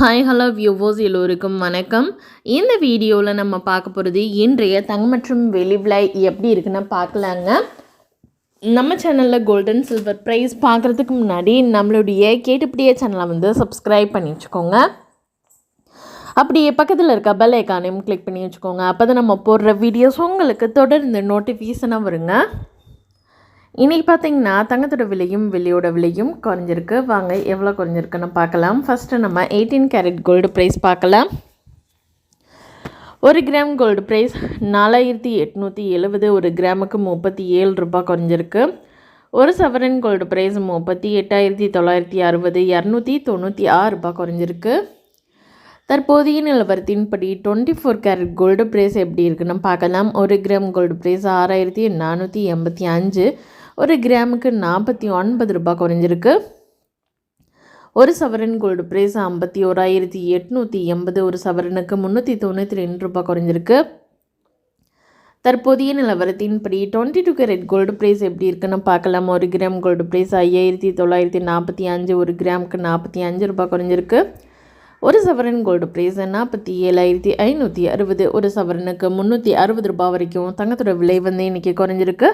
Hi hello viewers எல்லோருக்கும் வணக்கம். இந்த வீடியோவில் நம்ம பார்க்க போகிறது இன்றைய தங்கம் மற்றும் வெள்ளி விலை எப்படி இருக்குன்னு பார்க்கலாங்க. நம்ம சேனலில் கோல்டன் சில்வர் ப்ரைஸ் பார்க்குறதுக்கு முன்னாடி நம்மளுடைய கேட்டுப்படியே சேனலை சப்ஸ்கிரைப் பண்ணி வச்சுக்கோங்க. அப்படியே பக்கத்தில் இருக்க பெல் ஐக்கானையும் கிளிக் பண்ணி வச்சுக்கோங்க. அப்போ தான் நம்ம போடுற வீடியோஸ் உங்களுக்கு தொடர்ந்து நோட்டிஃபிகேஷனாக வருங்க. இன்றைக்கி பார்த்திங்கன்னா தங்கத்தோட விலையும் வெள்ளியோட விலையும் குறைஞ்சிருக்கு. வாங்க எவ்வளோ குறைஞ்சிருக்குன்னு பார்க்கலாம். ஃபஸ்ட்டு நம்ம 18 கேரட் கோல்டு ப்ரைஸ் பார்க்கலாம். 1 கிராம் கோல்டு ப்ரைஸ் 4870, 1 கிராமுக்கு 37 ரூபாய் குறைஞ்சிருக்கு. 1 சவரன் கோல்டு ப்ரைஸ் 38,960, 296 ரூபாய் குறைஞ்சிருக்கு. தற்போதைய நிலவரத்தின்படி 24 கேரட் கோல்டு ப்ரைஸ் எப்படி இருக்குன்னு பார்க்கலாம். 1 கிராம் கோல்டு ப்ரைஸ் 6485, 1 கிராமுக்கு 49 ரூபாய் குறைஞ்சிருக்கு. 1 சவரன் கோல்டு ப்ரைஸ் 51,880, 1 சவரனுக்கு 392 ரூபாய் குறைஞ்சிருக்கு. தற்போதைய நிலவரத்தின்படி 22 கேரட் கோல்டு ப்ரைஸ் எப்படி இருக்குன்னு பார்க்கலாம். 1 கிராம் கோல்டு ப்ரைஸ் 5945, 1 கிராமுக்கு 45 ரூபாய் குறைஞ்சிருக்கு. 1 சவரன் கோல்டு ப்ரைஸ் 47,560, 1 சவரனுக்கு 360 ரூபாய் வரைக்கும் தங்கத்தோட விலை இன்றைக்கி குறைஞ்சிருக்கு.